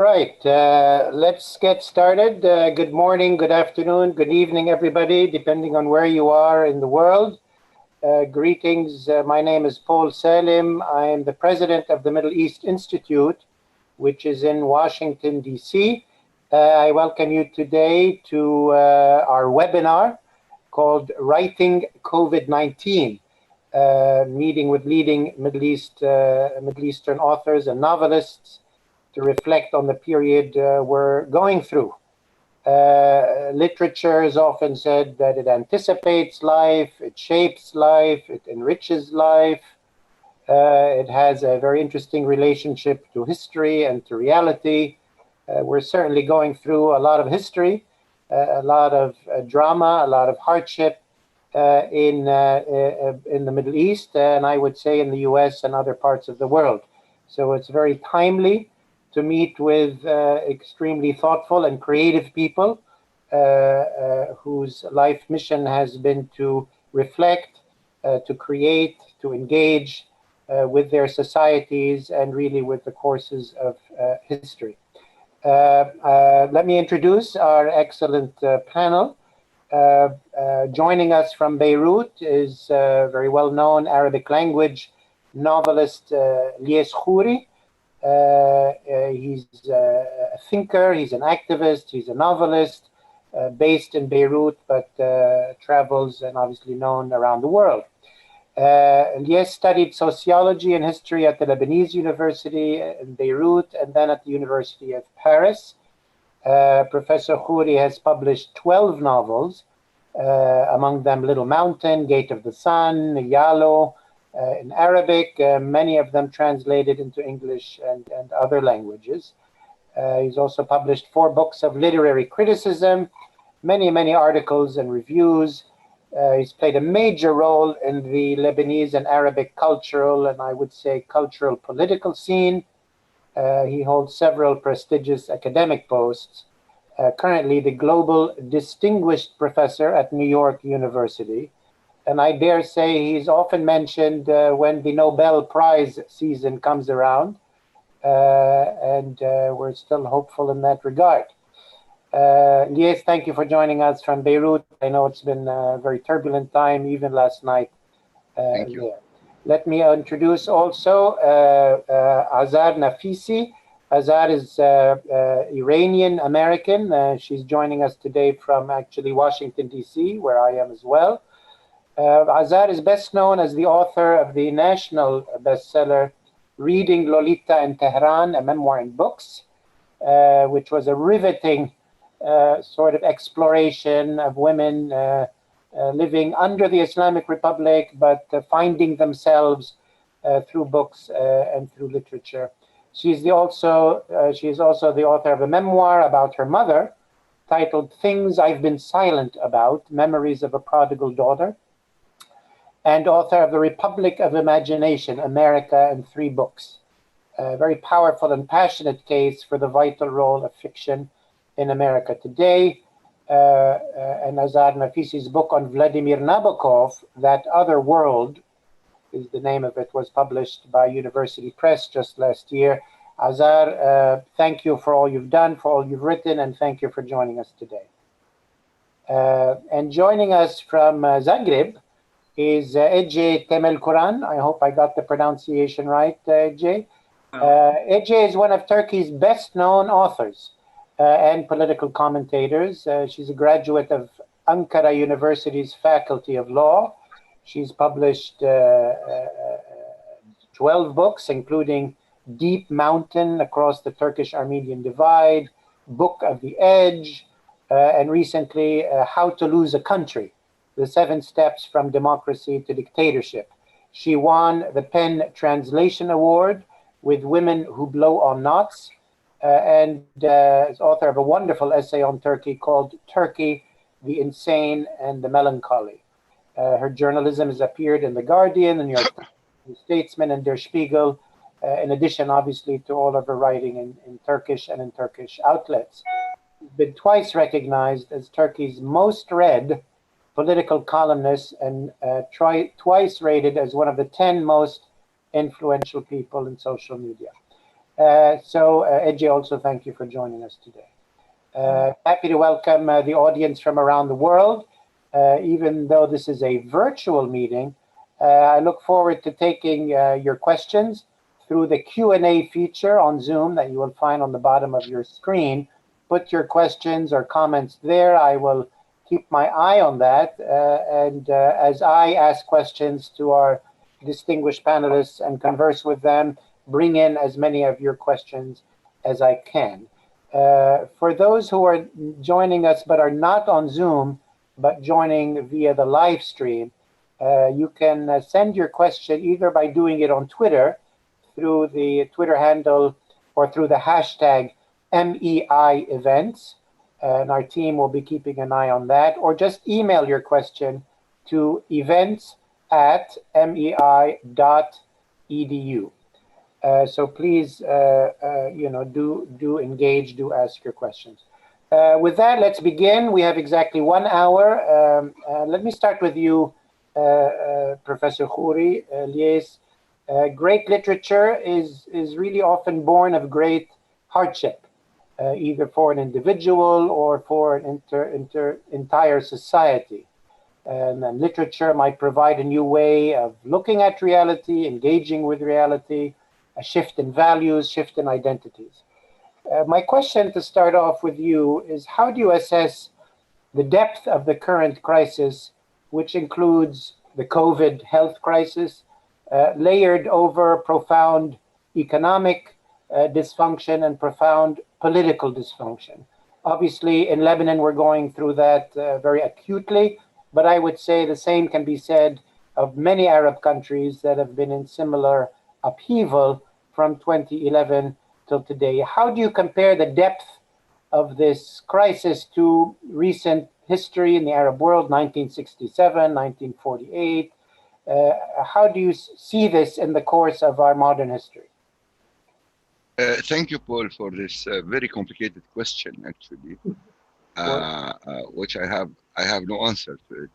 Right, let's get started. Good morning, good afternoon, good evening, everybody, depending on where you are in the world. Greetings. My name is Paul Salem. I am the president of the Middle East Institute, which is in Washington, D.C. I welcome you today to our webinar called Writing COVID-19, meeting with leading Middle Eastern authors and novelists to reflect on the period we're going through. Literature is often said that it anticipates life, it shapes life, it enriches life. It has a very interesting relationship to history and to reality. We're certainly going through a lot of history, a lot of drama, a lot of hardship in the Middle East, and I would say in the US and other parts of the world. So it's very timely to meet with extremely thoughtful and creative people whose life mission has been to reflect, to create, to engage with their societies and really with the courses of history. Let me introduce our excellent panel. Joining us from Beirut is very well-known Arabic language novelist Elias Khoury. He's a thinker, he's an activist, he's a novelist based in Beirut, but travels and obviously known around the world. Elias studied sociology and history at the Lebanese University in Beirut and then at the University of Paris. Professor Khoury has published 12 novels, among them Little Mountain, Gate of the Sun, Yalo, in Arabic, many of them translated into English and other languages. He's also published 4 books of literary criticism, many articles and reviews. He's played a major role in the Lebanese and Arabic cultural and I would say cultural political scene. He holds several prestigious academic posts. Currently the Global Distinguished Professor at New York University. And I dare say he's often mentioned when the Nobel Prize season comes around, and we're still hopeful in that regard. Elias, thank you for joining us from Beirut. I know it's been a very turbulent time, even last night. Thank you. Let me introduce also Azar Nafisi. Azar is Iranian American. She's joining us today from actually Washington, D.C., where I am as well. Azar is best known as the author of the national bestseller, Reading Lolita in Tehran, a memoir in books, which was a riveting sort of exploration of women living under the Islamic Republic, but finding themselves through books and through literature. She is also the author of a memoir about her mother, titled Things I've Been Silent About, Memories of a Prodigal Daughter, and author of The Republic of Imagination, America, in 3 books. A very powerful and passionate case for the vital role of fiction in America today. And Azar Nafisi's book on Vladimir Nabokov, That Other World, is the name of it, was published by University Press just last year. Azar, thank you for all you've done, for all you've written, and thank you for joining us today. And joining us from Zagreb is Ece Temelkuran. I hope I got the pronunciation right, Ece. Ece is one of Turkey's best-known authors and political commentators. She's a graduate of Ankara University's Faculty of Law. She's published 12 books, including Deep Mountain, Across the Turkish-Armenian Divide, Book of the Edge, and recently How to Lose a Country, The 7 Steps from Democracy to Dictatorship. She won the PEN Translation Award with Women Who Blow on Knots, and is author of a wonderful essay on Turkey called Turkey, the Insane and the Melancholy. Her journalism has appeared in The Guardian, The New York Times, The Statesman, and Der Spiegel, in addition, obviously, to all of her writing in Turkish and in Turkish outlets. She's been twice recognized as Turkey's most read political columnist and twice rated as one of the 10 most influential people in social media. Ece, also thank you for joining us today. Happy to welcome the audience from around the world. Even though this is a virtual meeting, I look forward to taking your questions through the Q&A feature on Zoom that you will find on the bottom of your screen. Put your questions or comments there. I will keep my eye on that. As I ask questions to our distinguished panelists and converse with them, bring in as many of your questions as I can. For those who are joining us but are not on Zoom, but joining via the live stream, you can send your question either by doing it on Twitter through the Twitter handle or through the hashtag MEI events. And our team will be keeping an eye on that, or just email your question to events@mei.edu. So please, do engage, do ask your questions. With that, let's begin. We have exactly 1 hour. Let me start with you, Professor Khoury. Elias, great literature is really often born of great hardship, either for an individual or for an entire society. And literature might provide a new way of looking at reality, engaging with reality, a shift in values, shift in identities. My question to start off with you is, how do you assess the depth of the current crisis, which includes the COVID health crisis, layered over profound economic dysfunction and profound political dysfunction? Obviously, in Lebanon, we're going through that very acutely, but I would say the same can be said of many Arab countries that have been in similar upheaval from 2011 till today. How do you compare the depth of this crisis to recent history in the Arab world, 1967, 1948? How do you see this in the course of our modern history? Thank you, Paul, for this very complicated question, actually, which I have no answer to it.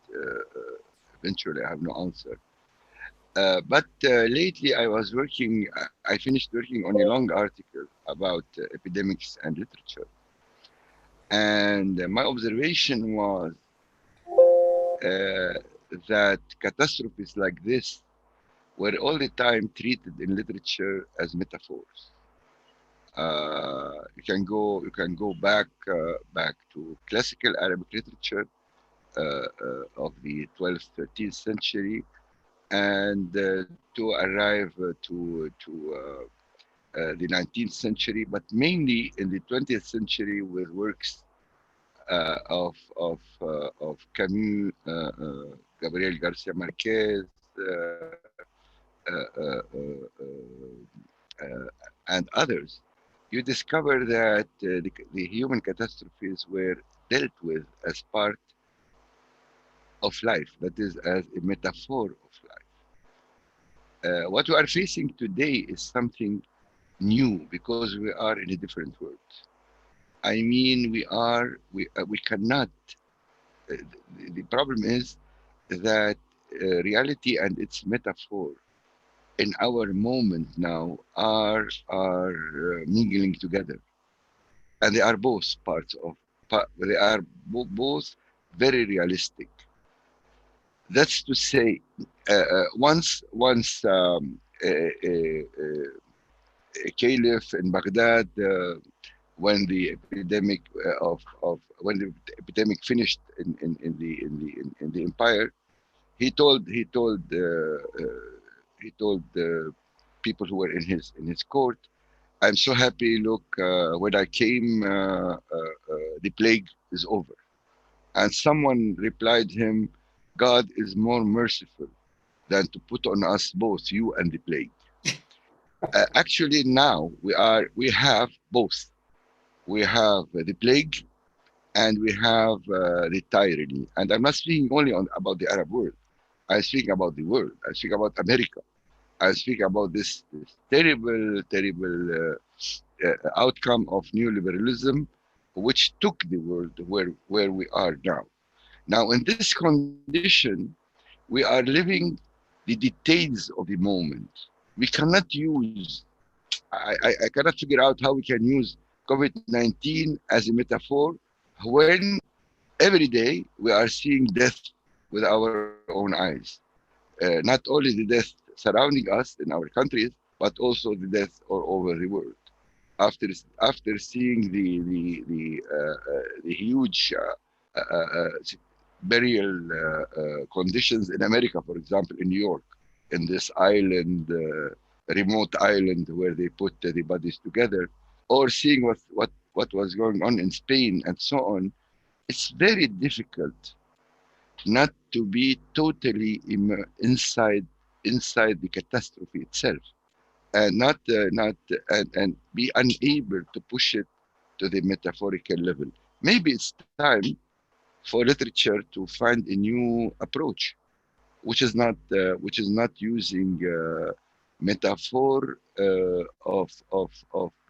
Eventually, I have no answer. But lately, I finished working on a long article about epidemics and literature. And my observation was that catastrophes like this were all the time treated in literature as metaphors. You can go back to classical Arabic literature of the 12th, 13th century, and to arrive to the 19th century, but mainly in the 20th century with works of Camus, Gabriel Garcia Marquez, and others. You discover that the human catastrophes were dealt with as part of life, that is, as a metaphor of life. What we are facing today is something new because we are in a different world. I mean, we cannot. The problem is that reality and its metaphor in our moment now are mingling together, and they are both they are both very realistic. That's to say, once a caliph in Baghdad, when the epidemic when the epidemic finished in the empire, he told the people who were in his court, "I'm so happy. Look, when I came, the plague is over." And someone replied him, "God is more merciful than to put on us both, you and the plague." Actually, now we have both. We have the plague and we have the tyranny. And I'm not speaking only about the Arab world. I speak about the world. I speak about America. I speak about this terrible, terrible outcome of neoliberalism, which took the world where we are now. Now, in this condition, we are living the details of the moment. We cannot use, I cannot figure out how we can use COVID-19 as a metaphor when every day we are seeing death with our own eyes. Not only the death surrounding us in our countries, but also the death all over the world. After seeing the huge burial conditions in America, for example, in New York, in this island, remote island where they put the bodies together, or seeing what was going on in Spain and so on, it's very difficult not to be totally inside the catastrophe itself, and not and be unable to push it to the metaphorical level. Maybe it's time for literature to find a new approach, which is not using metaphor of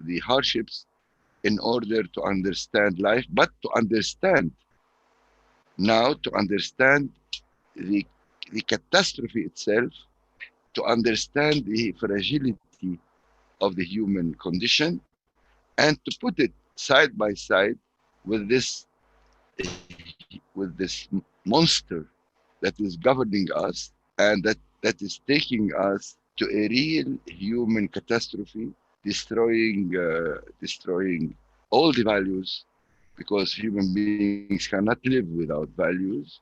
the hardships in order to understand life, but to understand now to understand the the catastrophe itself, to understand the fragility of the human condition, and to put it side by side with this monster that is governing us, and that is taking us to a real human catastrophe, destroying all the values, because human beings cannot live without values.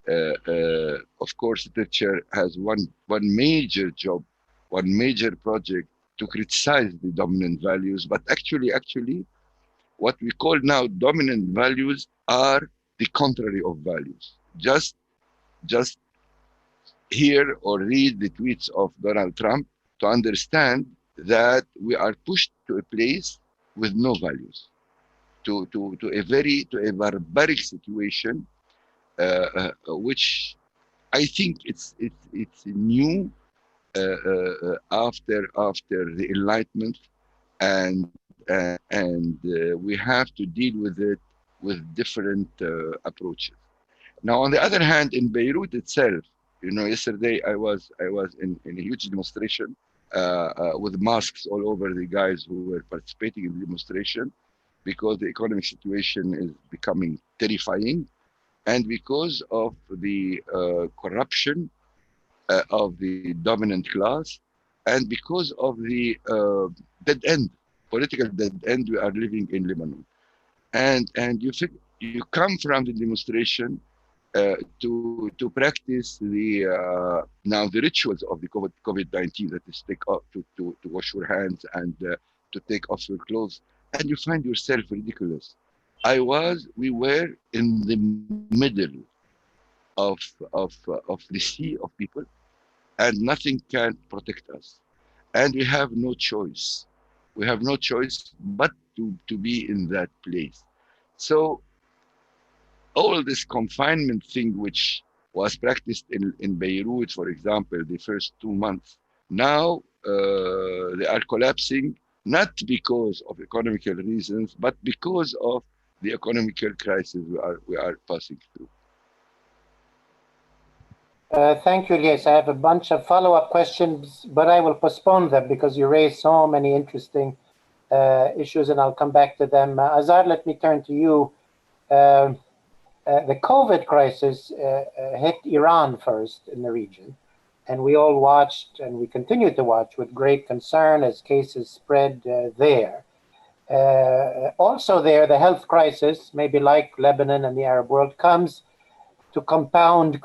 Of course, literature has one major job, one major project to criticize the dominant values, but actually, what we call now dominant values are the contrary of values. Just hear or read the tweets of Donald Trump to understand that we are pushed to a place with no values, to a barbaric situation, which I think it's new after the Enlightenment, and we have to deal with it with different approaches. Now, on the other hand, in Beirut itself, yesterday I was in a huge demonstration with masks all over the guys who were participating in the demonstration, because the economic situation is becoming terrifying, and because of the corruption of the dominant class, and because of the dead end, political dead end we are living in Lebanon. And you come from the demonstration to practice the now the rituals of the COVID-19, that is to wash your hands and to take off your clothes, and you find yourself ridiculous. We were in the middle of the sea of people, and nothing can protect us, and we have no choice. We have no choice but to be in that place. So all this confinement thing, which was practiced in Beirut, for example, the first 2 months, now they are collapsing, not because of economical reasons, but because of the economical crisis we are passing through. Thank you, Elias. I have a bunch of follow-up questions, but I will postpone them because you raised so many interesting issues, and I'll come back to them. Azar, let me turn to you. The COVID crisis hit Iran first in the region, and we all watched, and we continue to watch with great concern as cases spread there. Also there, the health crisis, maybe like Lebanon and the Arab world, comes to compound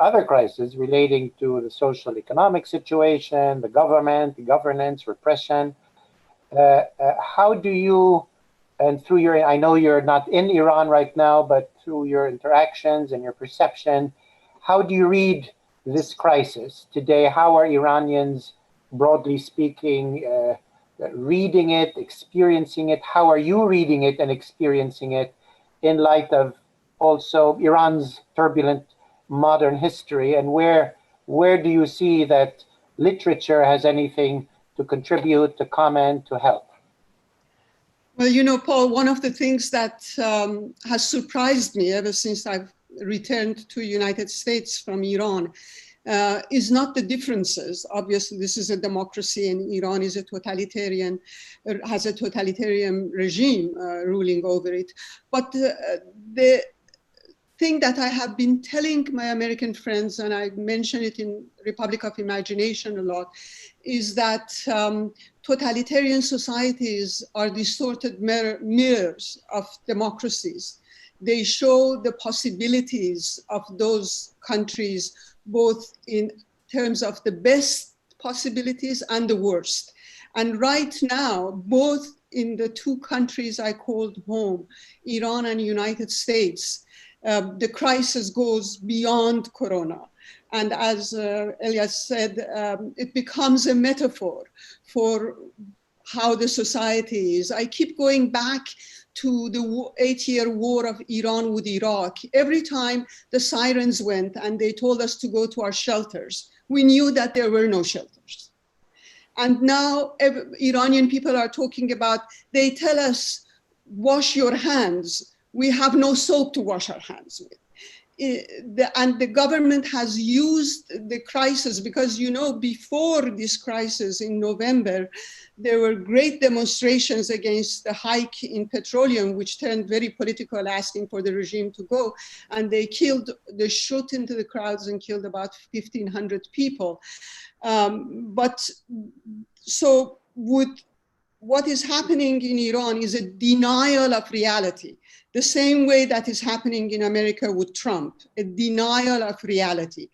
other crises relating to the social economic situation, the government, the governance, repression. How do you, and through your, I know you're not in Iran right now, but through your interactions and your perception, how do you read this crisis today? How are Iranians, broadly speaking, reading it, experiencing it? How are you reading it and experiencing it in light of also Iran's turbulent modern history? And where do you see that literature has anything to contribute, to comment, to help? Well, Paul, one of the things that has surprised me ever since I've returned to the United States from Iran is not the differences. Obviously, this is a democracy and Iran is a totalitarian, has a totalitarian regime ruling over it. But the thing that I have been telling my American friends, and I mention it in Republic of Imagination a lot, is that totalitarian societies are distorted mirrors of democracies. They show the possibilities of those countries, both in terms of the best possibilities and the worst. And right now, both in the two countries I called home, Iran and United States, the crisis goes beyond Corona. And as Elias said, it becomes a metaphor for how the society is. I keep going back to the 8-year war of Iran with Iraq. Every time the sirens went and they told us to go to our shelters, we knew that there were no shelters. And now Iranian people are talking about, they tell us, wash your hands. We have no soap to wash our hands with. And the government has used the crisis because, you know, before this crisis in November, there were great demonstrations against the hike in petroleum, which turned very political, asking for the regime to go. And they shot into the crowds and killed about 1,500 people. What is happening in Iran is a denial of reality, the same way that is happening in America with Trump, a denial of reality.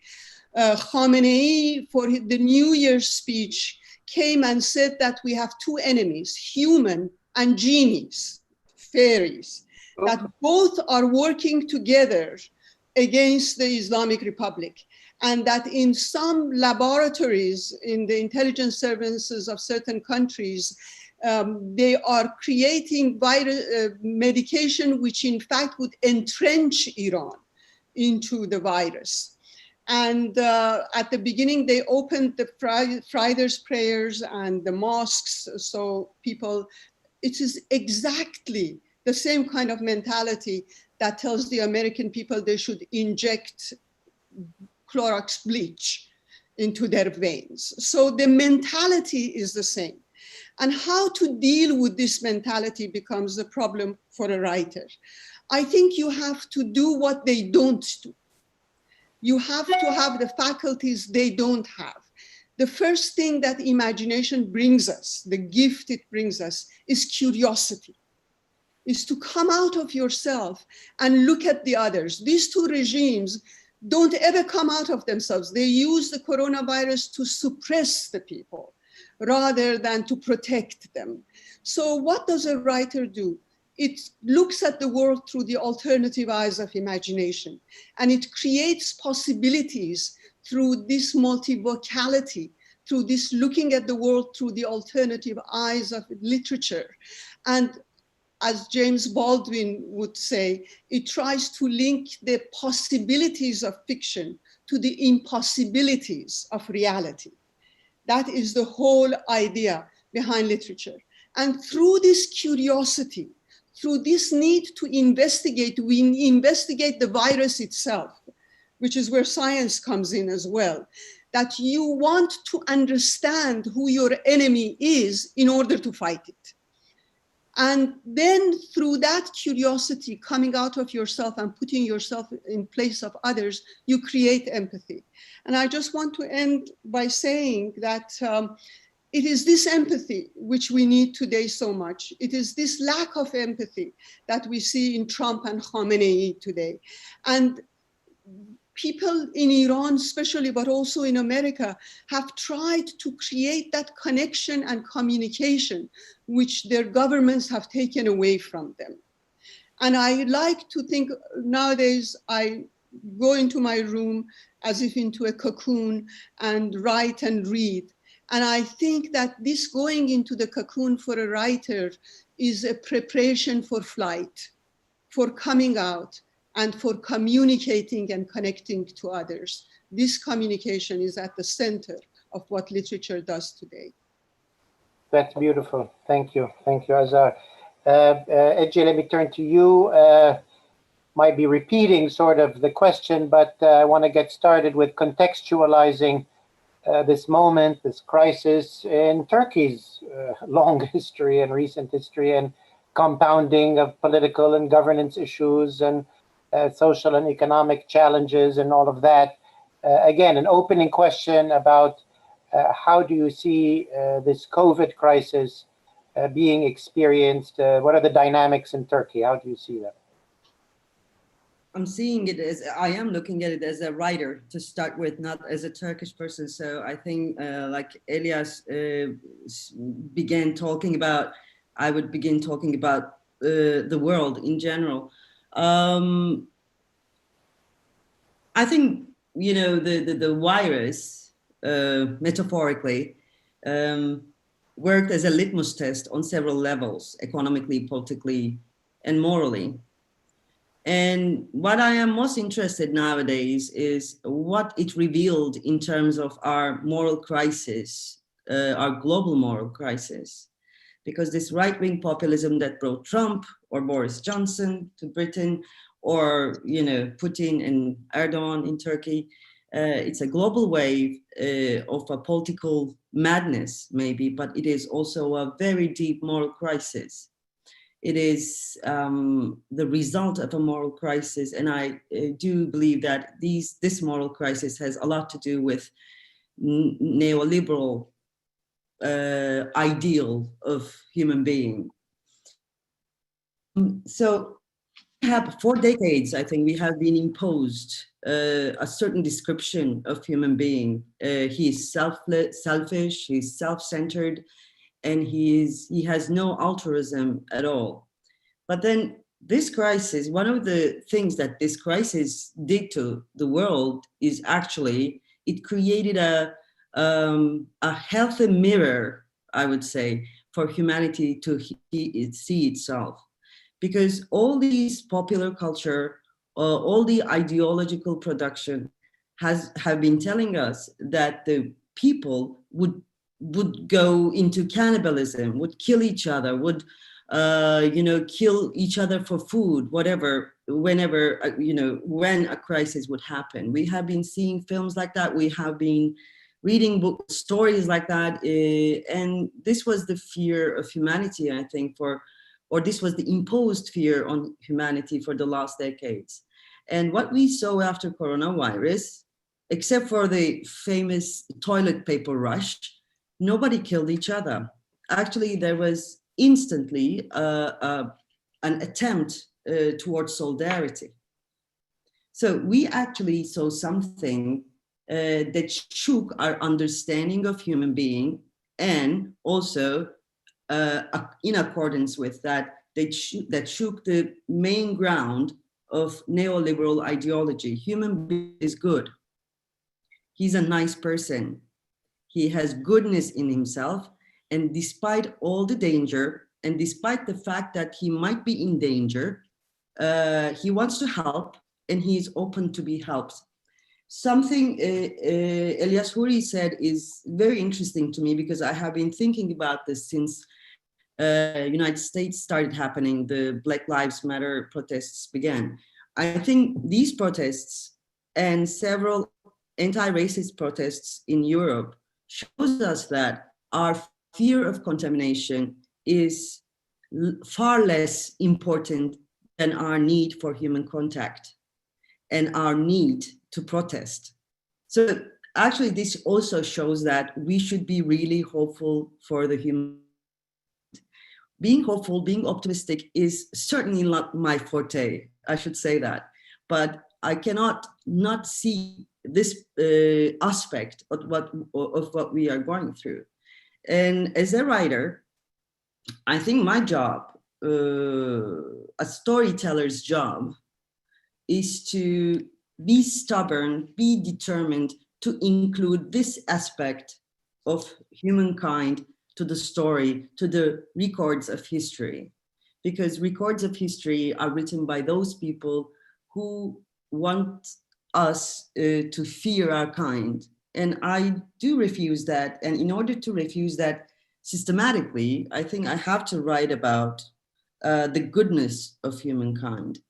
Khamenei, for the New Year's speech, came and said that we have two enemies, human and genies, fairies, that both are working together against the Islamic Republic. And that in some laboratories in the intelligence services of certain countries, they are creating medication which in fact would entrench Iran into the virus. And at the beginning, they opened the Friday's prayers and the mosques. So people, it is exactly the same kind of mentality that tells the American people they should inject Clorox bleach into their veins. So the mentality is the same. And how to deal with this mentality becomes the problem for a writer. I think you have to do what they don't do. You have to have the faculties they don't have. The first thing that imagination brings us, the gift it brings us, is curiosity, is to come out of yourself and look at the others. These two regimes don't ever come out of themselves. They use the coronavirus to suppress the people rather than to protect them. So what does a writer do? It looks at the world through the alternative eyes of imagination, and it creates possibilities through this multivocality, through this looking at the world through the alternative eyes of literature. And as James Baldwin would say, it tries to link the possibilities of fiction to the impossibilities of reality. That is the whole idea behind literature. And through this curiosity, through this need to investigate, we investigate the virus itself, which is where science comes in as well, that you want to understand who your enemy is in order to fight it. And then through that curiosity coming out of yourself and putting yourself in place of others, you create empathy. And I just want to end by saying that it is this empathy which we need today so much. It is this lack of empathy that we see in Trump and Khamenei today. And people in Iran especially, but also in America, have tried to create that connection and communication which their governments have taken away from them. And I like to think nowadays, I go into my room as if into a cocoon and write and read. And I think that this going into the cocoon for a writer is a preparation for flight, for coming out, and for communicating and connecting to others. This communication is at the center of what literature does today. That's beautiful. Thank you. Thank you, Azar. Ece, let me turn to you. might be repeating sort of the question, but I want to get started with contextualizing this moment, this crisis in Turkey's long history and recent history, and compounding of political and governance issues and social and economic challenges and all of that. Again, an opening question about how do you see this COVID crisis being experienced? What are the dynamics in Turkey? How do you see that? I'm seeing it as, I am looking at it as a writer to start with, not as a Turkish person. So I think like Elias began talking about, I would begin talking about the world in general. I think, you know, the virus, metaphorically, worked as a litmus test on several levels, economically, politically, and morally. And what I am most interested nowadays is what it revealed in terms of our moral crisis, our global moral crisis. Because this right-wing populism that brought Trump or Boris Johnson to Britain, or, you know, Putin and Erdogan in Turkey, it's a global wave of a political madness, maybe, but it is also a very deep moral crisis. It is the result of a moral crisis, and I do believe that this moral crisis has a lot to do with neoliberal ideal of human being. So for decades, I think we have been imposed a certain description of human being. He is selfish, he's self-centered, and he has no altruism at all. But then this crisis, one of the things that this crisis did to the world is actually it created a healthy mirror, I would say, for humanity to see itself. Because all these popular culture, all the ideological production have been telling us that the people would go into cannibalism, would kill each other, would you know, kill each other for food, whatever, whenever, you know, when a crisis would happen. We have been seeing films like that. We have been reading stories like that. And this was the fear of humanity, I think, or this was the imposed fear on humanity for the last decades. And what we saw after coronavirus, except for the famous toilet paper rush, nobody killed each other. Actually, there was instantly an attempt towards solidarity. So we actually saw something that shook our understanding of human being, and also in accordance with that, that shook the main ground of neoliberal ideology. Human being is good. He's a nice person. He has goodness in himself. And despite all the danger, and despite the fact that he might be in danger, he wants to help, and he is open to be helped. Something Elias Khoury said is very interesting to me, because I have been thinking about this since United States started happening, the Black Lives Matter protests began. I think these protests and several anti-racist protests in Europe shows us that our fear of contamination is far less important than our need for human contact and our need to protest. So actually, this also shows that we should be really hopeful for the human. Being hopeful, being optimistic is certainly not my forte, I should say that. But I cannot not see this aspect of what we are going through. And as a writer, I think my job, a storyteller's job, is to be stubborn, be determined to include this aspect of humankind to the story, to the records of history. Because records of history are written by those people who want us to fear our kind. And I do refuse that. And in order to refuse that systematically, I think I have to write about the goodness of humankind.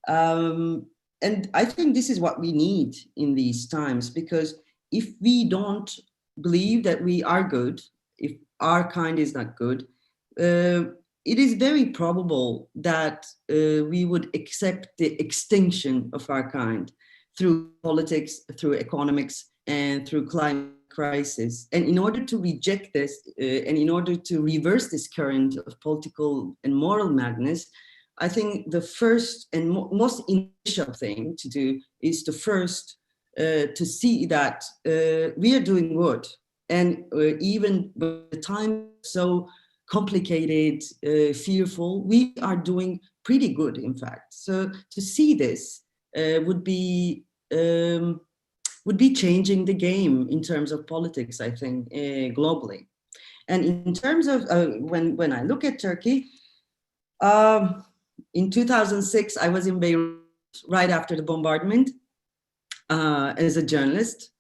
And I think this is what we need in these times, because if we don't believe that we are good, if our kind is not good, it is very probable that we would accept the extinction of our kind through politics, through economics, and through climate crisis. And in order to reject this, and in order to reverse this current of political and moral madness, I think the first and most initial thing to do is to first to see that we are doing good. And even by the time so complicated, fearful, we are doing pretty good, in fact. So to see this would be changing the game in terms of politics, I think, globally. And in terms of when I look at Turkey, in 2006, I was in Beirut right after the bombardment as a journalist.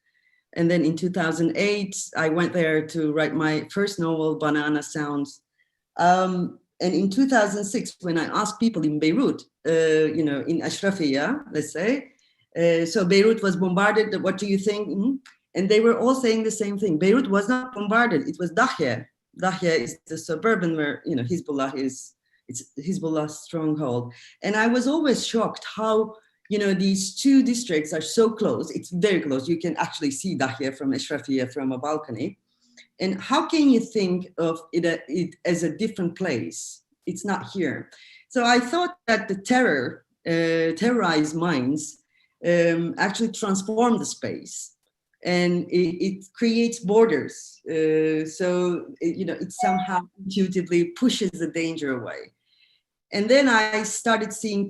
And then in 2008, I went there to write my first novel, Banana Sounds. And in 2006, when I asked people in Beirut, in Ashrafiya, let's say, so Beirut was bombarded, what do you think? Mm-hmm. And they were all saying the same thing. Beirut was not bombarded, it was Dahya. Dahya is the suburban where, Hezbollah is, it's Hezbollah's stronghold. And I was always shocked how, these two districts are so close. It's very close. You can actually see Dahya from Ashrafiya from a balcony. And how can you think of it as a different place? It's not here. So I thought that the terrorized minds actually transform the space, and it creates borders. So it somehow intuitively pushes the danger away. And then I started seeing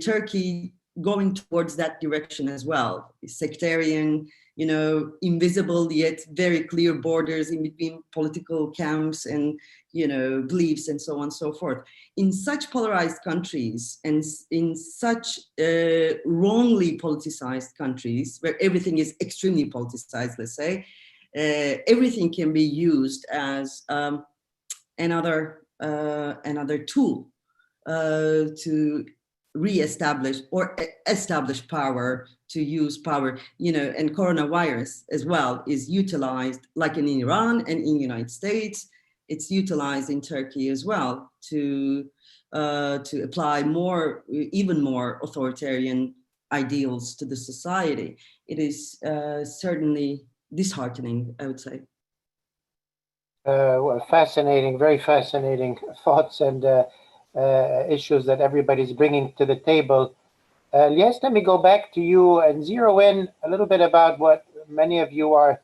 Turkey going towards that direction as well. Sectarian, invisible yet very clear borders in between political camps and, beliefs and so on and so forth. In such polarized countries and in such wrongly politicized countries where everything is extremely politicized, let's say, everything can be used as another tool to re-establish or establish power, to use power, and coronavirus as well is utilized, like in Iran and in the United States, it's utilized in Turkey as well to apply even more authoritarian ideals to the society. It is certainly disheartening, I would say. Well, fascinating, very fascinating thoughts and issues that everybody's bringing to the table. Elias, let me go back to you and zero in a little bit about what many of you are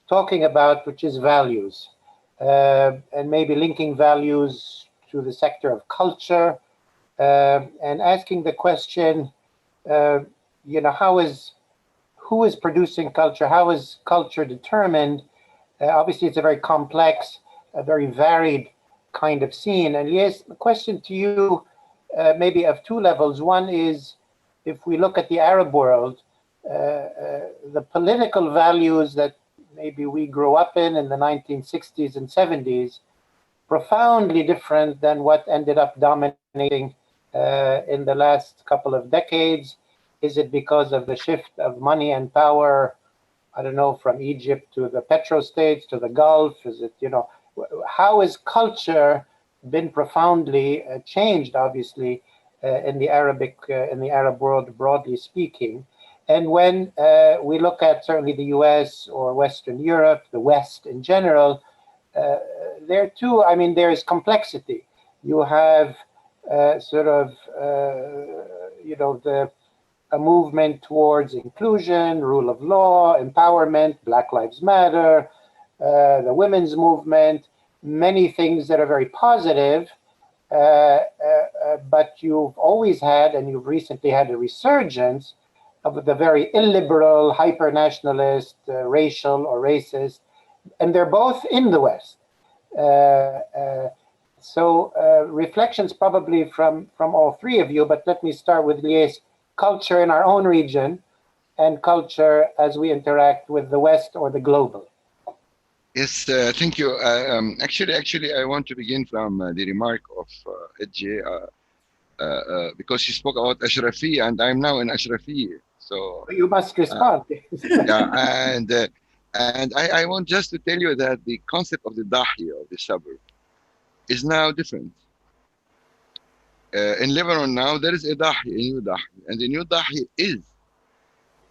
talking about, which is values, and maybe linking values to the sector of culture, and asking the question, who is producing culture? How is culture determined? Obviously, it's a very complex, a very varied kind of scene. And yes, the question to you, maybe of two levels. One is, if we look at the Arab world, the political values that maybe we grew up in the 1960s and 70s, profoundly different than what ended up dominating in the last couple of decades. Is it because of the shift of money and power, I don't know, from Egypt to the petrostates to the Gulf? Is it, how has culture been profoundly changed, obviously, in the Arab world, broadly speaking? And when we look at certainly the US or Western Europe, the West in general, there too, there is complexity. You have a movement towards inclusion, rule of law, empowerment, Black Lives Matter, the women's movement, many things that are very positive, but you've always had, and you've recently had, a resurgence of the very illiberal, hyper-nationalist, racial or racist, and they're both in the West. So reflections probably from all three of you, but let me start with Elias. Culture in our own region and culture as we interact with the West or the global. Yes, thank you. Actually, I want to begin from the remark of Ece. because she spoke about Ashrafi, and I'm now in Ashrafi. So You must respond. yeah, and I want just to tell you that the concept of the dahi, of the suburb, is now different. In Lebanon now, there is a dahi, a new dahi, and the new dahi is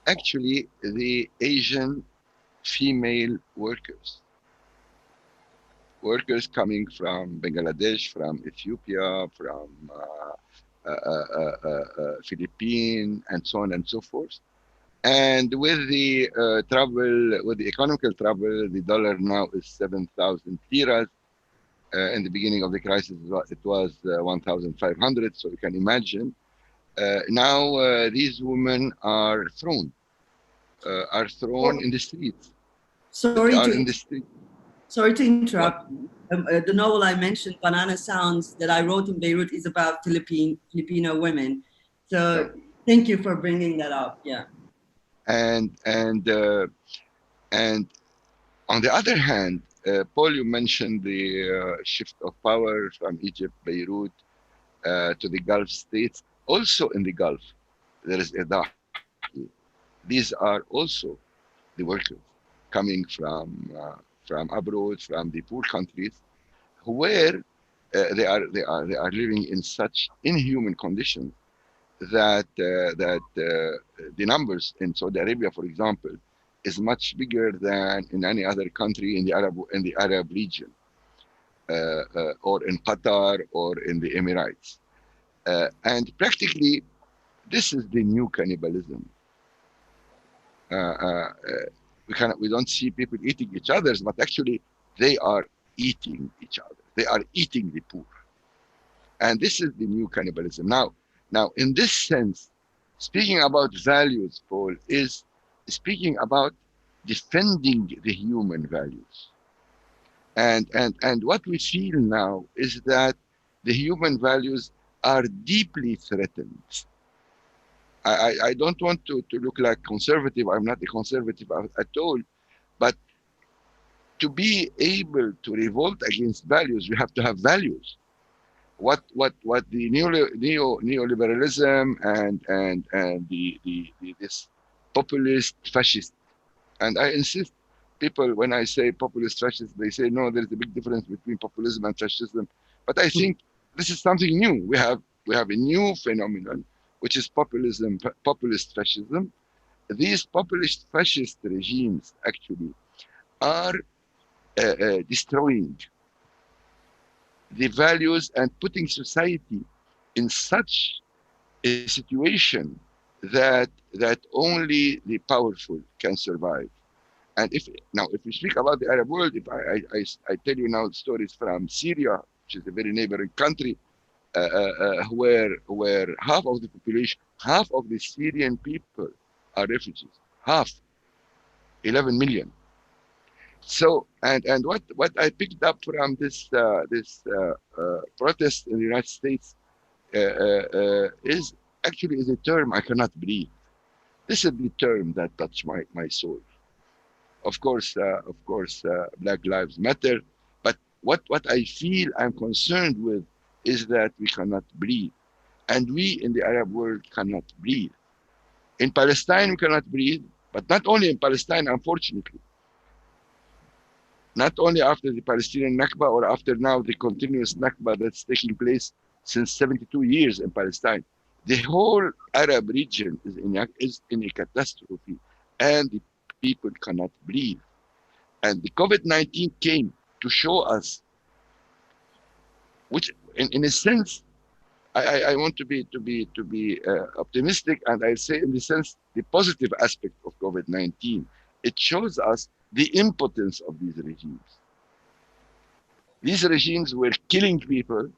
actually the Asian female workers. Workers coming from Bangladesh, from Ethiopia, from Philippines, and so on and so forth. And with the trouble, with the economical trouble, the dollar now is 7,000 liras. In the beginning of the crisis, it was 1,500. So you can imagine. Now these women are thrown in the streets. Sorry They are to in the street. sorry to What? interrupt. The novel I mentioned, Banana Sounds, that I wrote in Beirut, is about Filipino women. So thank you for bringing that up. Yeah. And on the other hand, Paul, you mentioned the shift of power from Egypt, Beirut, to the Gulf states. Also in the Gulf, there is a dahi. These are also the workers coming from abroad, from the poor countries, where they are living in such inhuman conditions that the numbers in Saudi Arabia, for example, is much bigger than in any other country in the Arab region, or in Qatar or in the Emirates, and practically this is the new cannibalism. We don't see people eating each other's, but actually they are eating each other. They are eating the poor, and this is the new cannibalism. Now, in this sense, speaking about values, Paul, is speaking about defending the human values. And what we feel now is that the human values are deeply threatened. I don't want to look like conservative. I'm not a conservative at all. But to be able to revolt against values, you have to have values. What the neoliberalism and this populist fascist, and I insist, people, when I say populist fascist, they say no, there's a big difference between populism and fascism. But I think this is something new. We have a new phenomenon, which is populism, populist fascism. These populist fascist regimes actually are destroying the values and putting society in such a situation that only the powerful can survive. And if we speak about the Arab world, if I tell you now stories from Syria, which is a very neighboring country, where half of the population, half of the Syrian people are refugees, half, 11 million. So, and what I picked up from this protest in the United States is a term I cannot breathe. This is the term that touched my soul. Of course, Black Lives Matter. But what I feel I'm concerned with is that we cannot breathe, and we in the Arab world cannot breathe. In Palestine, we cannot breathe, but not only in Palestine, unfortunately. Not only after the Palestinian Nakba or after now the continuous Nakba that's taking place since 72 years in Palestine. The whole Arab region is in a catastrophe, and the people cannot breathe. And the COVID-19 came to show us, which in a sense, I want to be optimistic, and I say in the sense, the positive aspect of COVID-19. It shows us the impotence of these regimes. These regimes were killing people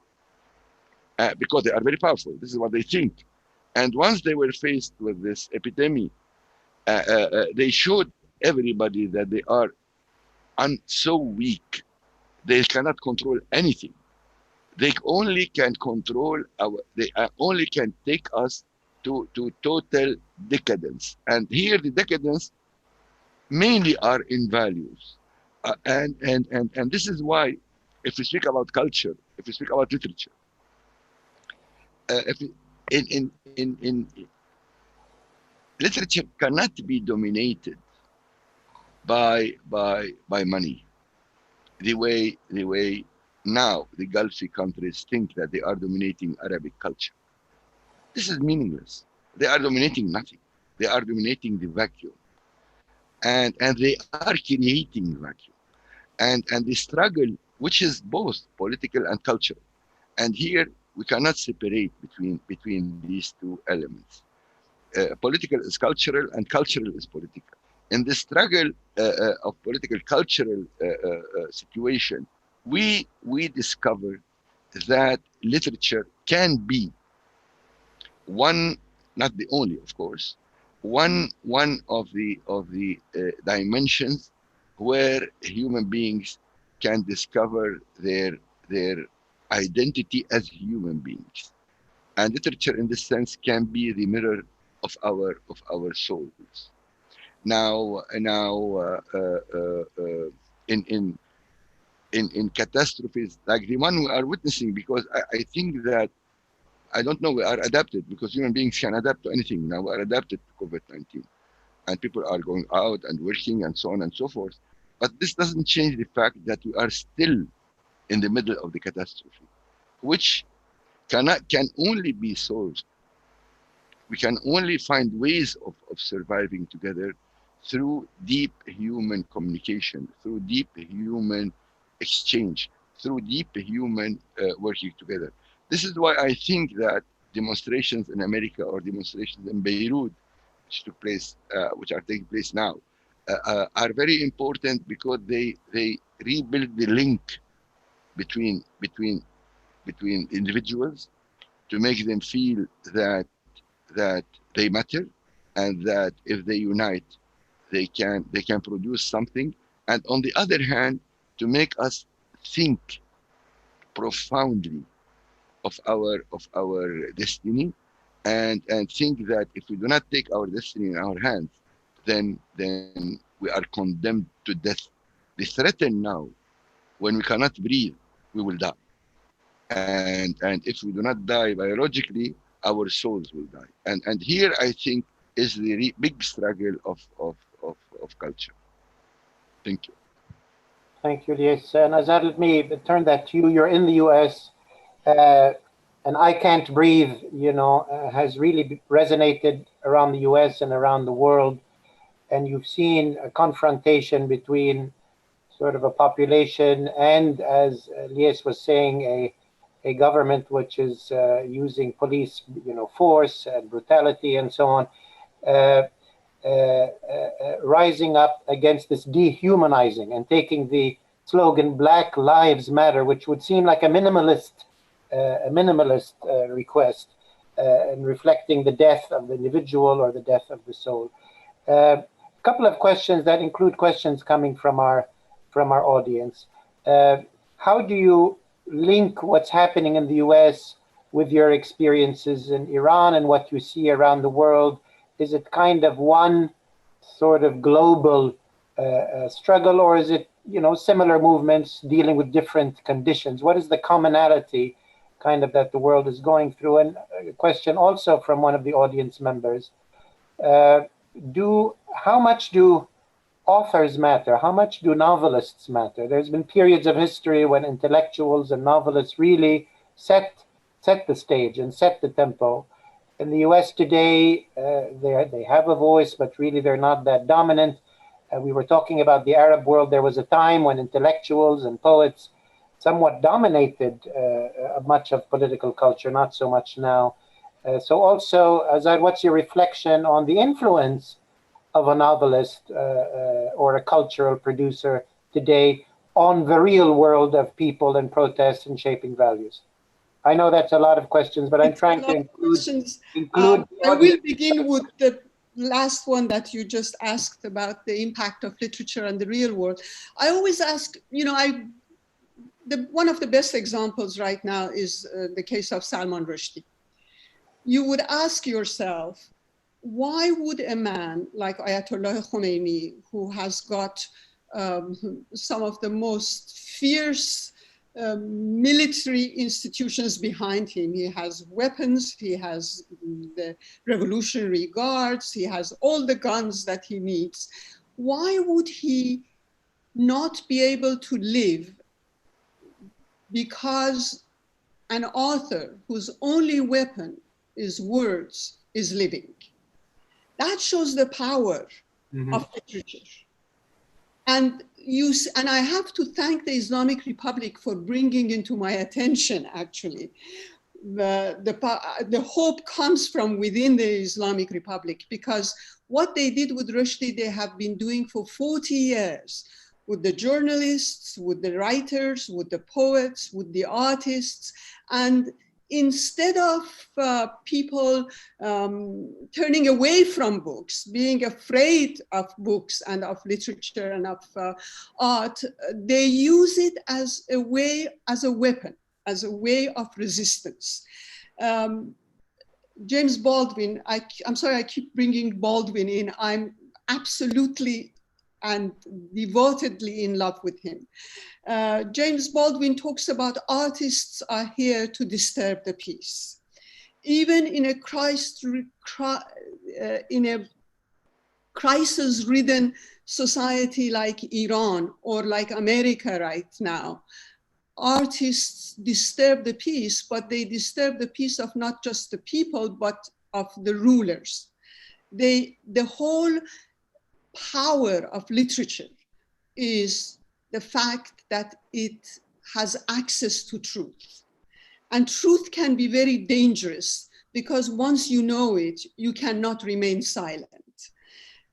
because they are very powerful. This is what they think. And once they were faced with this epidemic, they showed everybody that they are so weak. They cannot control anything. They only can control they only can take us to total decadence. And here the decadence mainly are in values. And this is why, if we speak about culture, if we speak about literature, if in literature cannot be dominated by money, the way now the Gulfi countries think that they are dominating Arabic culture. This is meaningless. They are dominating nothing. They are dominating the vacuum, and they are creating vacuum, and the struggle, which is both political and cultural. And here we cannot separate between these two elements. Political is cultural, and cultural is political. In the struggle of political cultural situation, we discover that literature can be one, not the only, of course, one of the dimensions where human beings can discover their identity as human beings. And literature, in this sense, can be the mirror of our souls. Now, in catastrophes like the one we are witnessing, because I think that, I don't know, we are adapted, because human beings can adapt to anything. Now we are adapted to COVID-19, and people are going out and working and so on and so forth. But this doesn't change the fact that we are still in the middle of the catastrophe, which can only be solved. We can only find ways of surviving together through deep human communication, through deep human exchange, through deep human working together. This is why I think that demonstrations in America or demonstrations in Beirut, which took place, which are taking place now, are very important, because they rebuild the link between individuals, to make them feel that they matter, and that if they unite, they can produce something. And on the other hand, to make us think profoundly of our destiny, and think that if we do not take our destiny in our hands, then we are condemned to death. The threat now, when we cannot breathe, we will die. And if we do not die biologically, our souls will die. And here, I think, is the big struggle of culture. Thank you. Thank you, Elias. And Azar, let me turn that to you. You're in the US, and I Can't Breathe, has really resonated around the US and around the world. And you've seen a confrontation between sort of a population and, as Elias was saying, a government which is using police, force and brutality and so on, rising up against this dehumanizing and taking the slogan "Black Lives Matter," which would seem like a minimalist request, and reflecting the death of the individual or the death of the soul. A couple of questions that include questions coming from our audience. How do you link what's happening in the US with your experiences in Iran and what you see around the world? Is it kind of one sort of global struggle, or is it, similar movements dealing with different conditions? What is the commonality kind of that the world is going through? And a question also from one of the audience members, how much do authors matter? How much do novelists matter? There's been periods of history when intellectuals and novelists really set the stage and set the tempo. In the US today, they have a voice, but really they're not that dominant. We were talking about the Arab world. There was a time when intellectuals and poets somewhat dominated much of political culture, not so much now. So also, Azar, what's your reflection on the influence of a novelist or a cultural producer today on the real world of people and protests and shaping values? I know that's a lot of questions, but I'm trying to include. I will begin with the last one that you just asked about the impact of literature on the real world. I always ask, one of the best examples right now is the case of Salman Rushdie. You would ask yourself, why would a man like Ayatollah Khomeini, who has got some of the most fierce military institutions behind him. He has weapons, he has the Revolutionary Guards, he has all the guns that he needs. Why would he not be able to live because an author whose only weapon is words is living? That shows the power of literature. And I have to thank the Islamic Republic for bringing into my attention, actually. The hope comes from within the Islamic Republic, because what they did with Rushdie, they have been doing for 40 years with the journalists, with the writers, with the poets, with the artists. And instead of people turning away from books, being afraid of books and of literature and of art, they use it as a way, as a weapon, as a way of resistance. James Baldwin, I'm sorry I keep bringing Baldwin in. I'm absolutely and devotedly in love with him. James Baldwin talks about artists are here to disturb the peace. Even in a crisis-ridden society like Iran or like America right now, artists disturb the peace, but they disturb the peace of not just the people, but of the rulers. The whole power of literature is the fact that it has access to truth. And truth can be very dangerous, because once you know it, you cannot remain silent.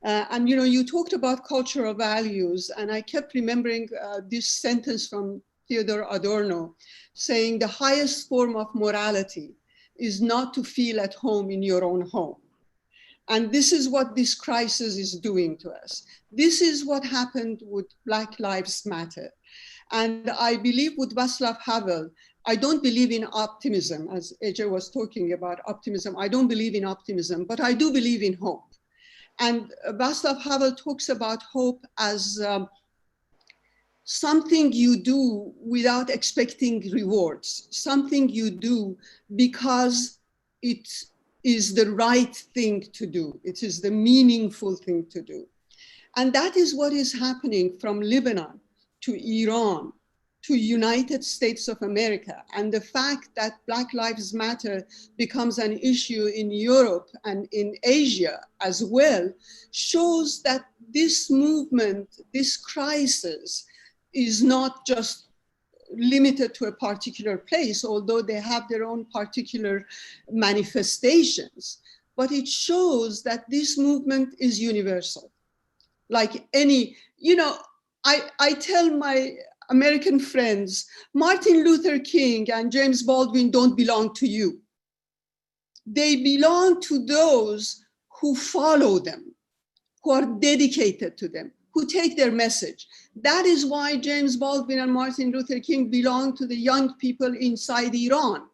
And you talked about cultural values, and I kept remembering this sentence from Theodor Adorno, saying the highest form of morality is not to feel at home in your own home. And this is what this crisis is doing to us. This is what happened with Black Lives Matter. And I believe with Václav Havel, I don't believe in optimism, as Ece was talking about optimism. I don't believe in optimism, but I do believe in hope. And Václav Havel talks about hope as something you do without expecting rewards, something you do because it is the right thing to do. It is the meaningful thing to do. And that is what is happening from Lebanon to Iran to United States of America. And the fact that Black Lives Matter becomes an issue in Europe and in Asia as well shows that this movement, this crisis, is not just limited to a particular place, although they have their own particular manifestations. But it shows that this movement is universal. Like any, I tell my American friends, Martin Luther King and James Baldwin don't belong to you. They belong to those who follow them, who are dedicated to them, who take their message. That is why James Baldwin and Martin Luther King belong to the young people inside Iran,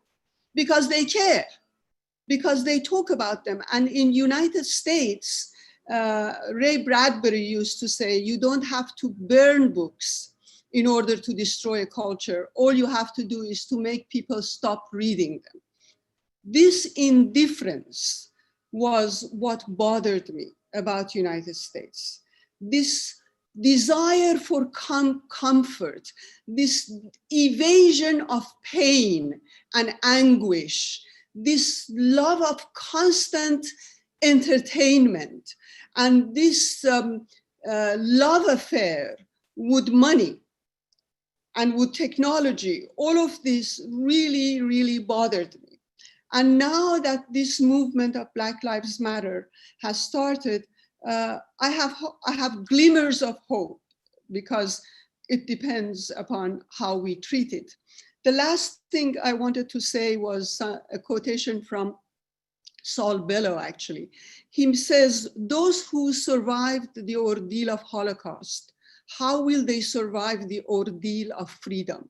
because they care, because they talk about them. And in United States, Ray Bradbury used to say, you don't have to burn books in order to destroy a culture. All you have to do is to make people stop reading them. This indifference was what bothered me about United States. This desire for comfort, this evasion of pain and anguish, this love of constant entertainment, and this love affair with money and with technology, all of this really, really bothered me. And now that this movement of Black Lives Matter has started, I have glimmers of hope, because it depends upon how we treat it. The last thing I wanted to say was a quotation from Saul Bellow, actually. He says, those who survived the ordeal of Holocaust, how will they survive the ordeal of freedom?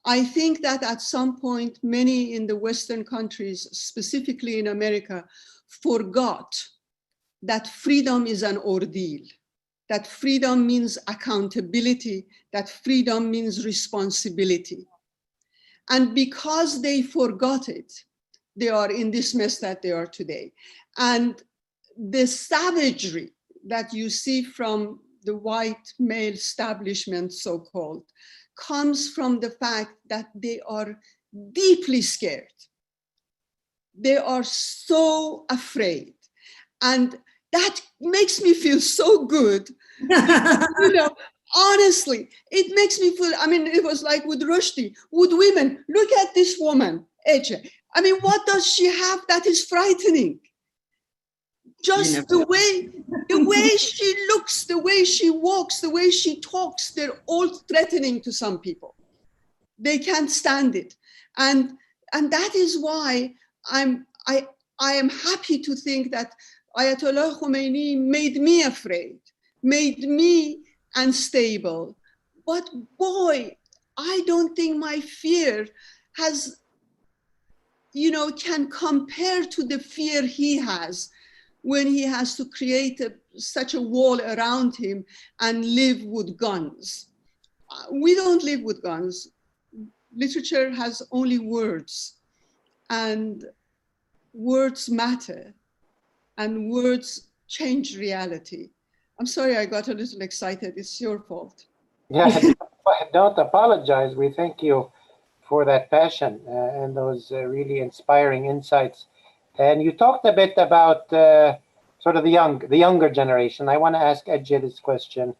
I think that at some point, many in the Western countries, specifically in America, forgot that freedom is an ordeal. that freedom means accountability, that freedom means responsibility. And because they forgot it, they are in this mess that they are today. And the savagery that you see from the white male establishment, so-called, comes from the fact that they are deeply scared. They are so afraid. And that makes me feel so good. You know, honestly, it makes me feel, I mean, it was like with Rushdie, with women, look at this woman, Ece. I mean, what does she have that is frightening? Just the way she looks, the way she walks, the way she talks, they're all threatening to some people. They can't stand it. And that is why I am happy to think that Ayatollah Khomeini made me afraid, made me unstable. But boy, I don't think my fear has, you know, can compare to the fear he has when he has to create such a wall around him and live with guns. We don't live with guns. Literature has only words, and words matter, and words change reality. I'm sorry I got a little excited. It's your fault. Yeah, don't apologize. We thank you for that passion and those really inspiring insights. And you talked a bit about sort of the younger generation. I want to ask Ece this question.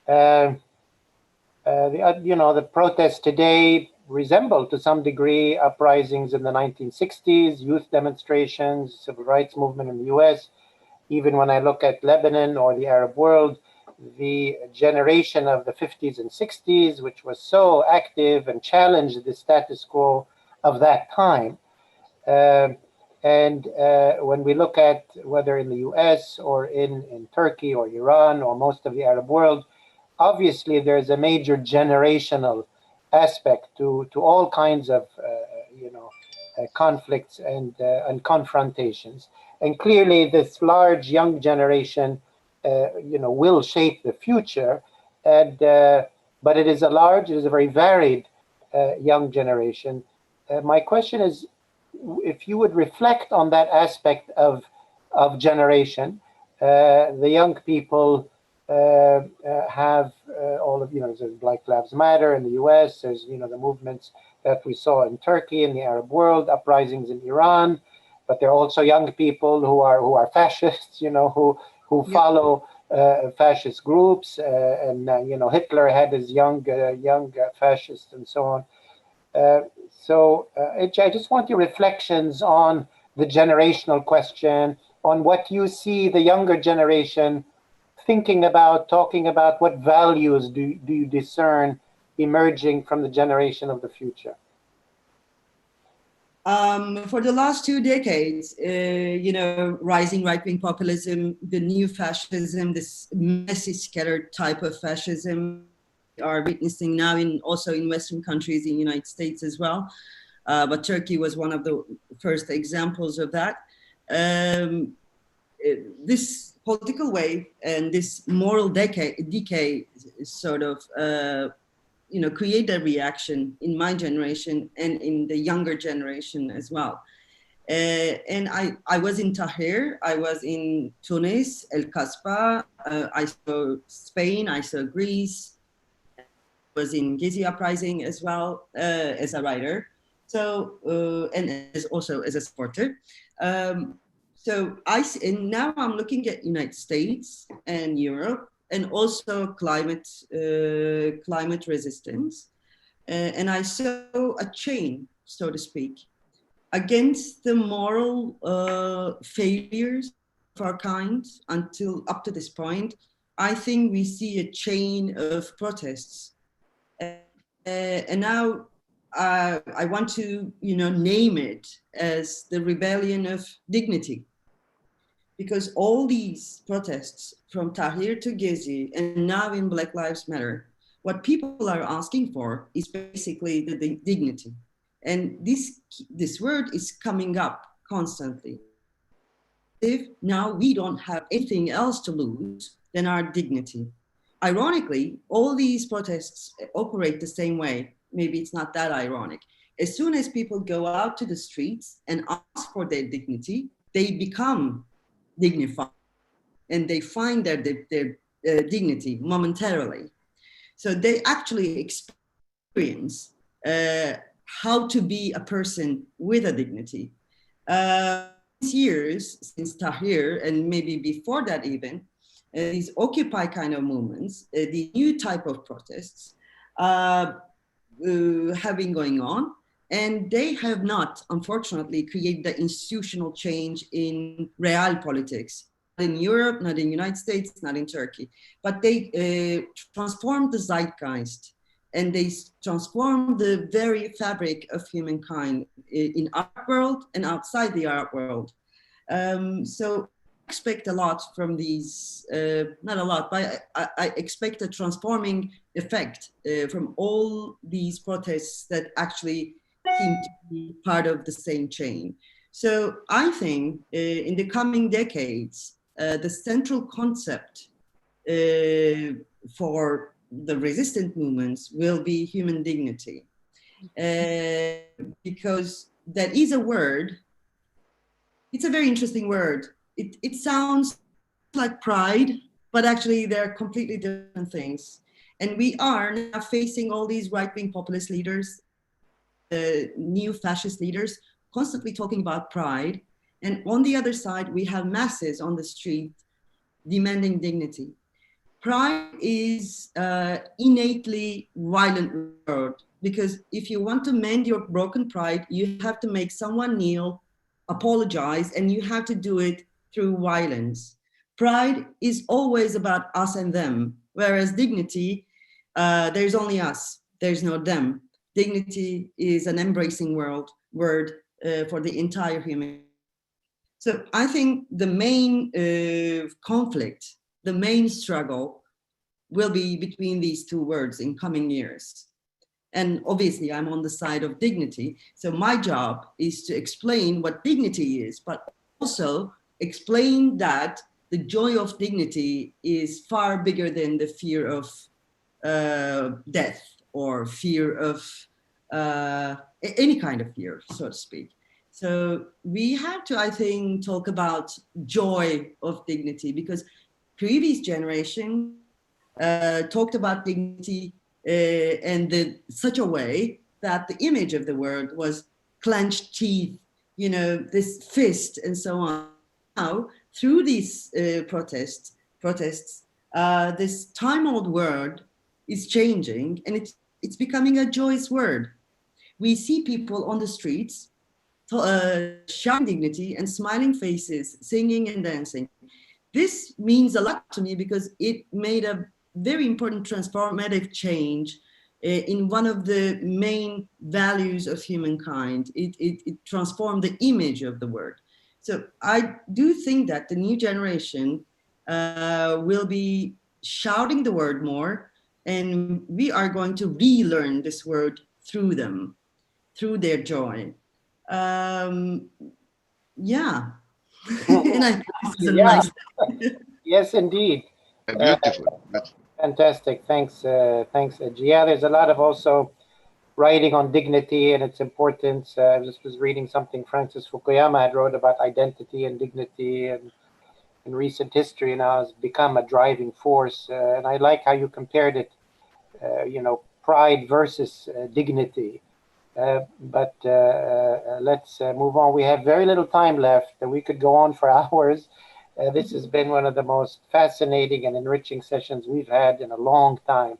The protests today resemble to some degree uprisings in the 1960s, youth demonstrations, civil rights movement in the US. Even when I look at Lebanon or the Arab world, the generation of the 50s and 60s, which was so active and challenged the status quo of that time. When we look at whether in the US or in Turkey or Iran or most of the Arab world, obviously there's a major generational aspect to all kinds of conflicts and confrontations. And clearly this large young generation will shape the future. But it is a very varied young generation. My question is, if you would reflect on that aspect of generation, the young people have all of, there's Black Lives Matter in the US, there's, the movements that we saw in Turkey, in the Arab world, uprisings in Iran, but there are also young people who are fascists, who follow fascist groups, and Hitler had his young fascists and so on. Ece, I just want your reflections on the generational question, on what you see the younger generation thinking about, talking about. What values do you discern emerging from the generation of the future? For the last 2 decades, rising right-wing populism, the new fascism, this messy, scattered type of fascism, are witnessing now also in Western countries, in the United States as well. But Turkey was one of the first examples of that. This political wave and this moral decay sort of create a reaction in my generation and in the younger generation as well. And I was in Tahrir, I was in Tunis, El Kasbah, I saw Spain, I saw Greece, I was in Gezi uprising as well, as a writer. So, and also as a supporter. And now I'm looking at United States and Europe, and also climate resistance. And I saw a chain, so to speak, against the moral failures of our kind until up to this point. I think we see a chain of protests. And now I want to, name it as the rebellion of dignity. Because all these protests from Tahrir to Gezi and now in Black Lives Matter, what people are asking for is basically the dignity. And this word is coming up constantly. If now we don't have anything else to lose, than our dignity. Ironically, all these protests operate the same way. Maybe it's not that ironic. As soon as people go out to the streets and ask for their dignity, they become dignified and they find their dignity momentarily. So they actually experience how to be a person with a dignity. Years since Tahrir, and maybe before that even, these Occupy kind of movements, the new type of protests have been going on, and they have not, unfortunately, created the institutional change in real politics. Not in Europe, not in the United States, not in Turkey, but they transformed the zeitgeist, and they transformed the very fabric of humankind in our world and outside the art world. So I expect a lot from these, not a lot, but I expect a transforming effect from all these protests that actually seem to be part of the same chain. So I think in the coming decades, the central concept for the resistant movements will be human dignity, because that is a word. It's a very interesting word. It sounds like pride, but actually they're completely different things. And we are now facing all these right-wing populist leaders, new fascist leaders, constantly talking about pride. And on the other side, we have masses on the street demanding dignity. Pride is innately violent word, because if you want to mend your broken pride, you have to make someone kneel, apologize, and you have to do it through violence. Pride is always about us and them, whereas dignity, there's only us, there's no them. Dignity is an embracing word for the entire human. So I think the main conflict, the main struggle will be between these two words in coming years. And obviously I'm on the side of dignity. So my job is to explain what dignity is, but also explain that the joy of dignity is far bigger than the fear of death or fear of any kind of fear, so to speak. So we have to, I think, talk about joy of dignity, because previous generation talked about dignity in such a way that the image of the word was clenched teeth, you know, this fist and so on. Now, through these protests, this time-old word is changing, and it's becoming a joyous word. We see people on the streets shouting dignity and smiling faces, singing and dancing. This means a lot to me because it made a very important transformative change in one of the main values of humankind. It transformed the image of the word. So I do think that the new generation will be shouting the word more, and we are going to relearn this word through them, through their joy. Yeah. And I think this is a nice. Yes, indeed. Beautiful. Fantastic. Thanks, Ece. Yeah, there's a lot of also writing on dignity and its importance. I just was reading something Francis Fukuyama had wrote about identity and dignity, and in recent history now has become a driving force. And I like how you compared it, pride versus dignity. But let's move on. We have very little time left, and we could go on for hours. This has been one of the most fascinating and enriching sessions we've had in a long time.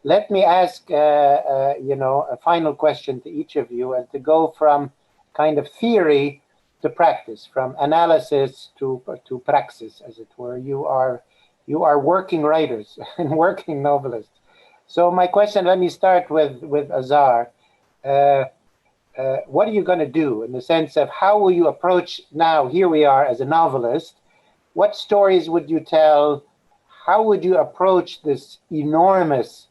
Let me ask, a final question to each of you, and to go from kind of theory to practice, from analysis to praxis, as it were. You are working writers and working novelists. So my question, let me start with Azar. What are you going to do in the sense of how will you approach now? Here we are as a novelist. What stories would you tell? How would you approach this enormous,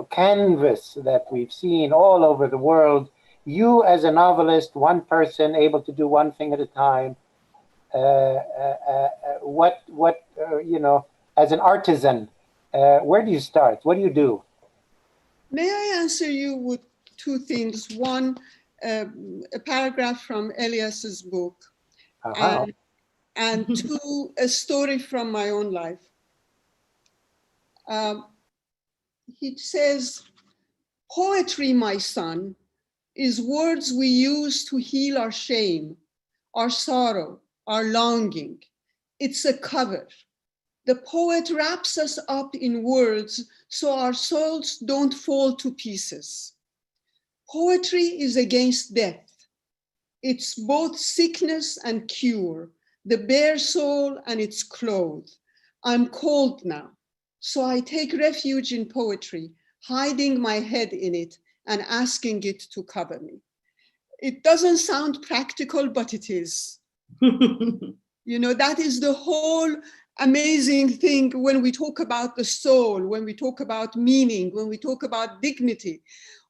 canvas that we've seen all over the world? You as a novelist, one person able to do one thing at a time. as an artisan, where do you start? What do you do? May I answer you with two things? One, a paragraph from Elias's book, and two, a story from my own life. He says, poetry, my son, is words we use to heal our shame, our sorrow, our longing. It's a cover. The poet wraps us up in words so our souls don't fall to pieces. Poetry is against death. It's both sickness and cure, the bare soul and its clothes. I'm cold now, so I take refuge in poetry, hiding my head in it and asking it to cover me. It doesn't sound practical, but it is. You know, that is the whole amazing thing when we talk about the soul, when we talk about meaning, when we talk about dignity.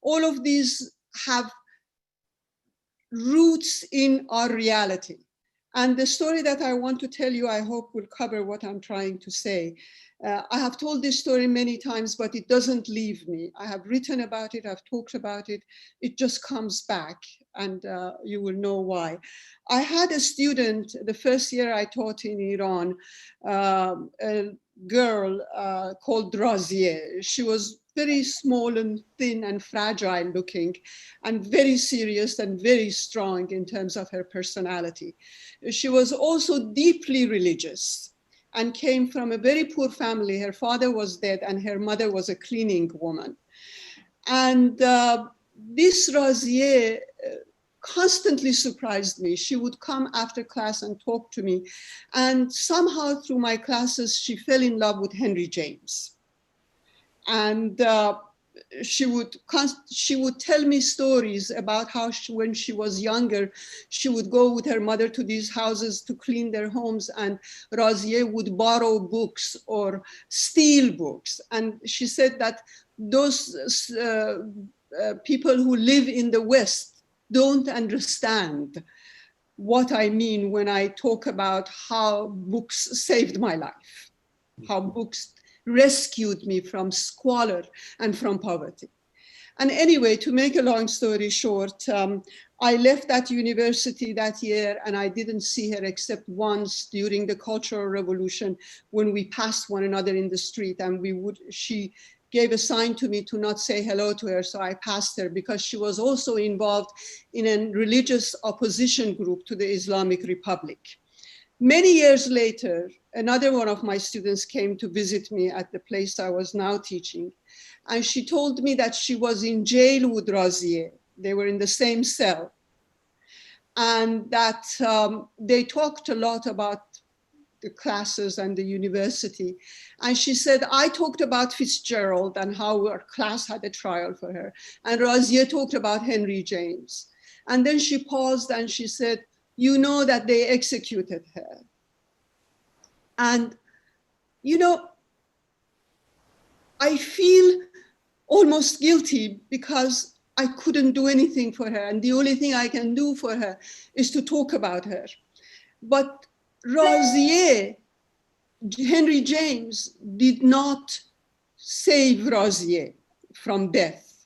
All of these have roots in our reality. And the story that I want to tell you, I hope will cover what I'm trying to say. I have told this story many times, but it doesn't leave me. I have written about it, I've talked about it. It just comes back, and you will know why. I had a student, the first year I taught in Iran, a girl called Razieh. She was very small and thin and fragile looking, and very serious and very strong in terms of her personality. She was also deeply religious and came from a very poor family. Her father was dead and her mother was a cleaning woman. And this Razieh constantly surprised me. She would come after class and talk to me. And somehow through my classes, she fell in love with Henry James. And she would tell me stories about how when she was younger, she would go with her mother to these houses to clean their homes, and Razieh would borrow books or steal books. And she said that those people who live in the West don't understand what I mean when I talk about how books saved my life, how books rescued me from squalor and from poverty. And anyway, to make a long story short, I left that university that year and I didn't see her except once during the Cultural Revolution when we passed one another in the street, and she gave a sign to me to not say hello to her, so I passed her because she was also involved in a religious opposition group to the Islamic Republic. Many years later, another one of my students came to visit me at the place I was now teaching. And she told me that she was in jail with Razieh. They were in the same cell. And that they talked a lot about the classes and the university. And she said, I talked about Fitzgerald and how our class had a trial for her. And Razieh talked about Henry James. And then she paused and she said, you know that they executed her. And, you know, I feel almost guilty because I couldn't do anything for her. And the only thing I can do for her is to talk about her. But Razieh, Henry James, did not save Razieh from death.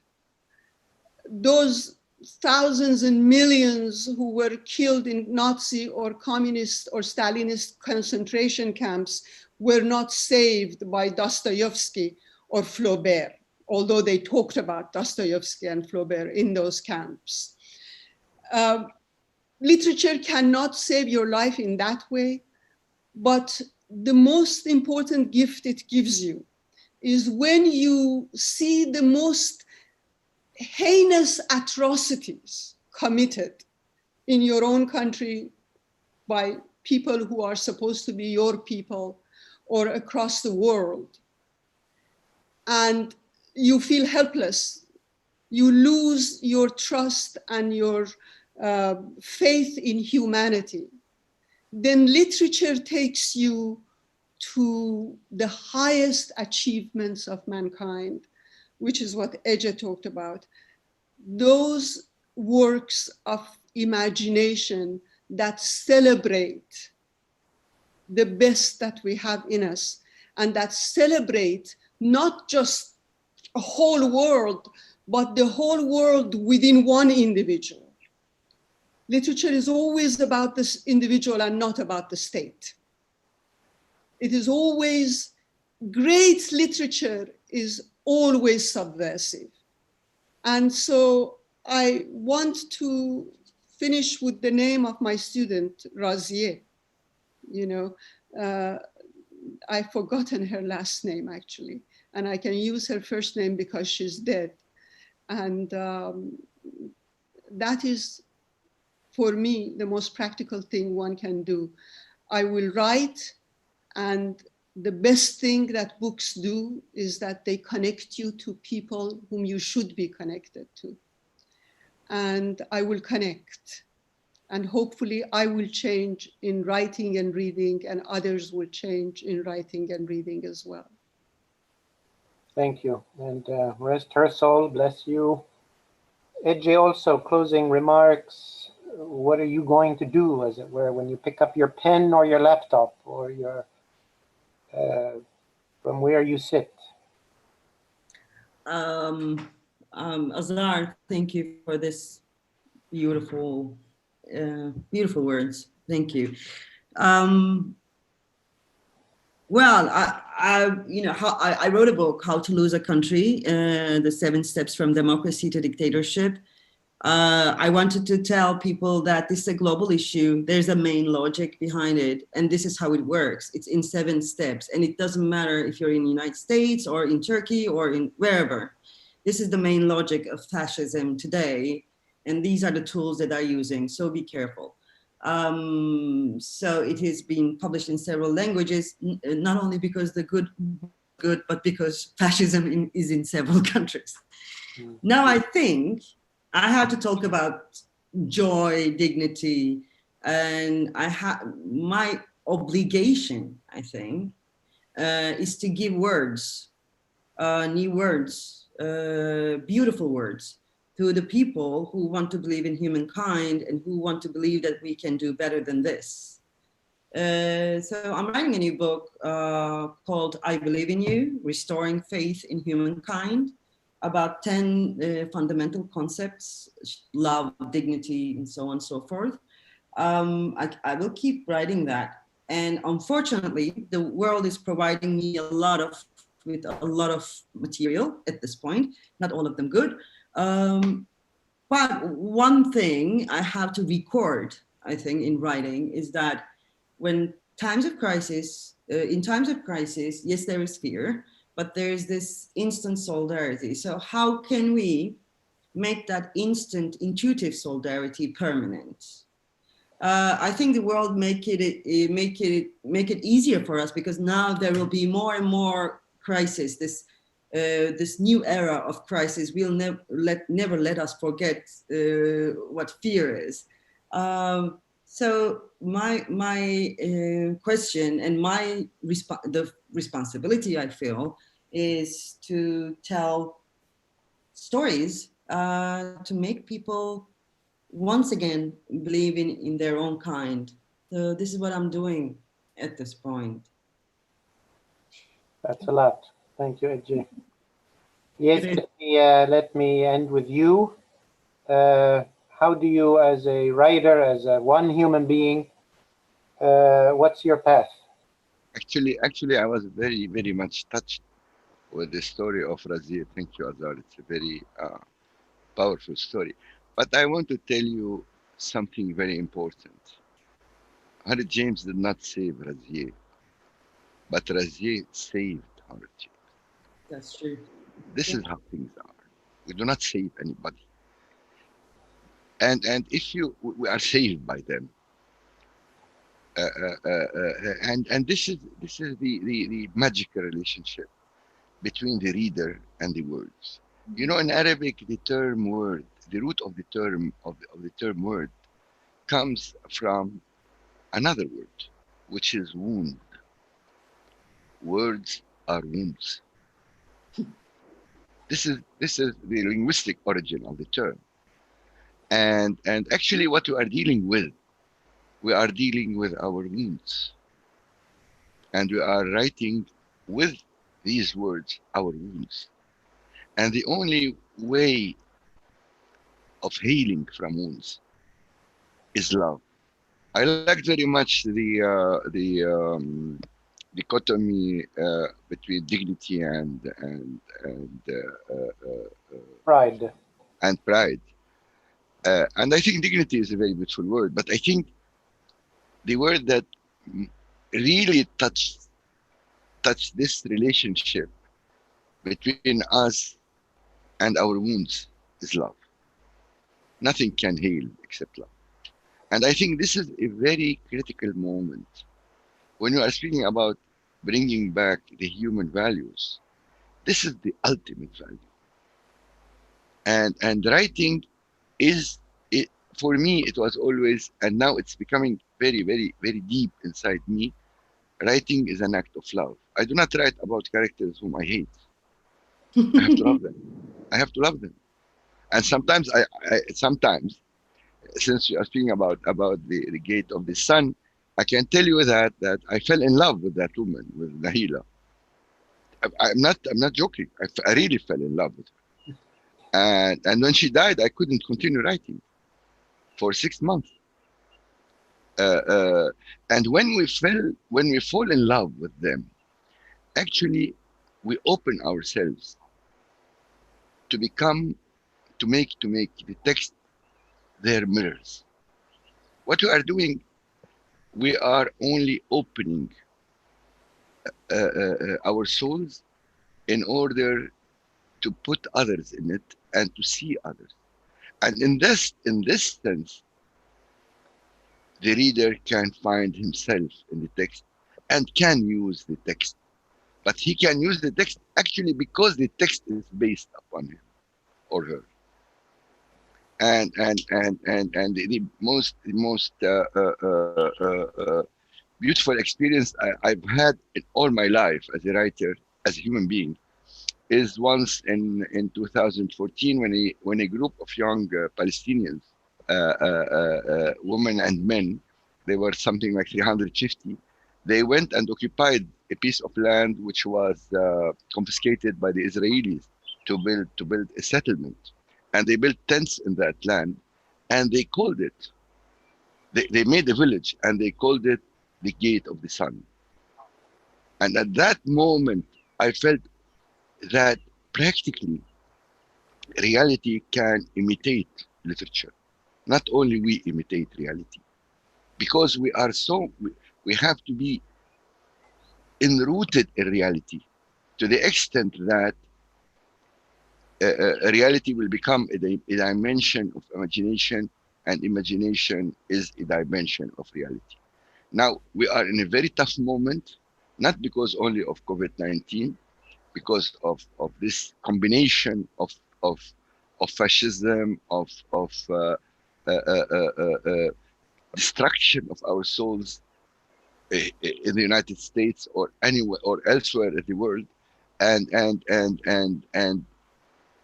Those thousands and millions who were killed in Nazi or communist or Stalinist concentration camps were not saved by Dostoevsky or Flaubert, although they talked about Dostoevsky and Flaubert in those camps. Literature cannot save your life in that way, but the most important gift it gives you is when you see the most heinous atrocities committed in your own country by people who are supposed to be your people or across the world. And you feel helpless. You lose your trust and your faith in humanity. Then literature takes you to the highest achievements of mankind, which is what Ece talked about. Those works of imagination that celebrate the best that we have in us and that celebrate not just a whole world, but the whole world within one individual. Literature is always about this individual and not about the state. It is always, great literature is always subversive. And so I want to finish with the name of my student, Razieh. I've forgotten her last name actually, and I can use her first name because she's dead. And that is, for me, the most practical thing one can do. I will write, and the best thing that books do is that they connect you to people whom you should be connected to. And I will connect. And hopefully I will change in writing and reading, and others will change in writing and reading as well. Thank you. And rest her soul, bless you. Ece, also closing remarks. What are you going to do, as it were, when you pick up your pen or your laptop or your from where you sit? Azar, thank you for this beautiful, beautiful words. Thank you. Well, I wrote a book, How to Lose a Country, the 7 Steps from Democracy to Dictatorship. I wanted to tell people that this is a global issue. There's a main logic behind it, and this is how it works. It's in 7 steps, and it doesn't matter if you're in the United States or in Turkey or in wherever. This is the main logic of fascism today, and these are the tools that are using, so be careful. So it has been published in several languages, not only because the good, but because fascism is in several countries. Now I think I have to talk about joy, dignity, and my obligation, I think, is to give words, new words, beautiful words, to the people who want to believe in humankind and who want to believe that we can do better than this. So I'm writing a new book called I Believe in You, Restoring Faith in Humankind, about 10 fundamental concepts, love, dignity, and so on and so forth. I will keep writing that. And unfortunately, the world is providing me with a lot of material at this point, not all of them good. But one thing I have to record, I think, in writing is that when times of crisis, in times of crisis, yes, there is fear, but there's this instant solidarity. So how can we make that instant intuitive solidarity permanent? I think the world make it easier for us, because now there will be more and more crisis. This new era of crisis will never let us forget what fear is. So my question and the responsibility I feel is to tell stories to make people once again believe in their own kind. So this is what I'm doing at this point. That's a lot. Thank you, Ece. Yes, let me end with you. How do you, as a writer, as one human being, what's your path? Actually, I was very, very much touched with the story of Razieh. Thank you, Azar. It's a very powerful story. But I want to tell you something very important. Harry James did not save Razieh, but Razieh saved Harry James. That's true. This is how things are. We do not save anybody. And if we are saved by them. And this is the magical relationship between the reader and the words. You know, in Arabic, the term word, the root of the term of the term word comes from another word, which is wound. Words are wounds. This is the linguistic origin of the term. And actually what we are dealing with our wounds. And we are writing with these words our wounds. And the only way of healing from wounds is love. I liked very much the dichotomy between dignity Pride. and pride. And I think dignity is a very beautiful word, but I think the word that really touched this relationship between us and our wounds is love. Nothing can heal except love. And I think this is a very critical moment when you are speaking about bringing back the human values. This is the ultimate value. And writing is, it, for me, it was always, and now it's becoming very, very, very deep inside me. Writing is an act of love. I do not write about characters whom I hate. I have to love them. I have to love them. And sometimes sometimes, since you are speaking about the gate of the sun, I can tell you that I fell in love with that woman, with Nahila. I'm not joking. I really fell in love with her. And when she died, I couldn't continue writing for 6 months. And when we fall in love with them, actually, we open ourselves to make the text their mirrors. What we are doing, we are only opening our souls in order to put others in it and to see others. And in this sense, the reader can find himself in the text and can use the text. But he can use the text actually because the text is based upon him or her. And the most beautiful experience I've had in all my life as a writer, as a human being, is once in 2014 when a group of young Palestinians, women and men, they were something like 350. They went and occupied a piece of land which was confiscated by the Israelis to build a settlement, and they built tents in that land, and they called it. They made a village and they called it the Gate of the Sun. And at that moment, I felt that practically reality can imitate literature. Not only we imitate reality, because we have to be enrooted in reality to the extent that reality will become a dimension of imagination, and imagination is a dimension of reality. Now, we are in a very tough moment, not because only of COVID-19, because of this combination of fascism, of destruction of our souls in the United States or anywhere or elsewhere in the world, and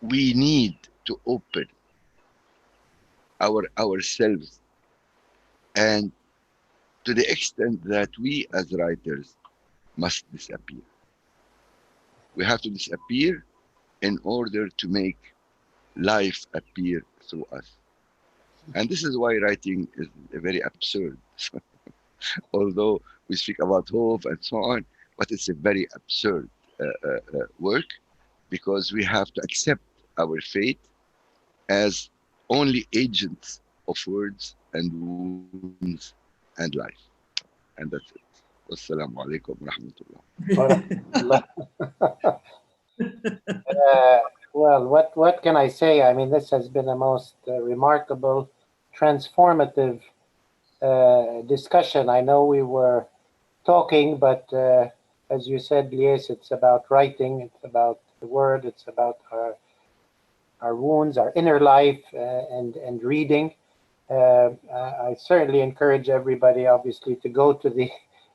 we need to open ourselves, and to the extent that we as writers must disappear. We have to disappear in order to make life appear through us. And this is why writing is very absurd. Although we speak about hope and so on, but it's a very absurd work, because we have to accept our fate as only agents of words and wounds and life. And that's it. Wassalamu alaikum wa rahmatullah. Well, what can I say? I mean, this has been a most remarkable, transformative discussion. I know we were talking, but as you said, Elias, it's about writing, it's about the word, it's about our wounds, our inner life, and reading. I certainly encourage everybody, obviously, to go to the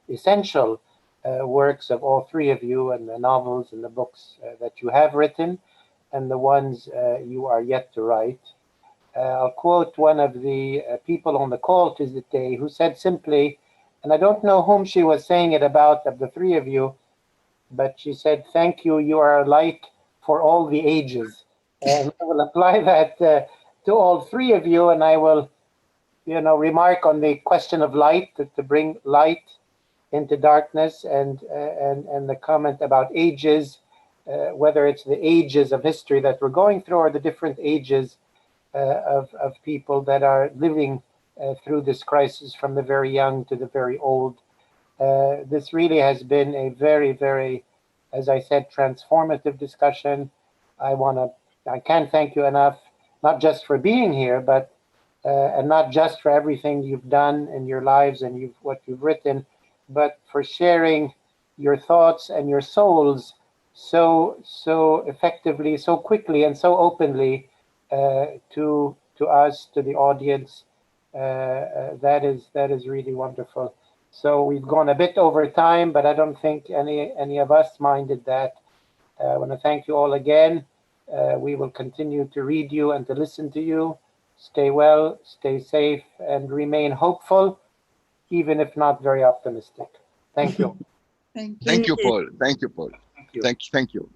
essential works of all three of you, and the novels and the books that you have written, and the ones you are yet to write. I'll quote one of the people on the call to Decay, who said simply, and I don't know whom she was saying it about of the three of you, but she said, "Thank you. You are a light for all the ages." And I will apply that to all three of you, and I will, remark on the question of light, to bring light into darkness, and the comment about ages, whether it's the ages of history that we're going through or the different ages of people that are living through this crisis, from the very young to the very old. This really has been a very, very, as I said, transformative discussion. I can't thank you enough, not just for being here, but and not just for everything you've done in your lives and what you've written, but for sharing your thoughts and your souls so effectively, so quickly, and so openly to us, to the audience. That is really wonderful. So we've gone a bit over time, but I don't think any of us minded that. I want to thank you all again. We will continue to read you and to listen to you. Stay well, stay safe, and remain hopeful, even if not very optimistic. Thank you. Thank you. Thank you, Paul. Thank you, Paul. Thank you. Thank you.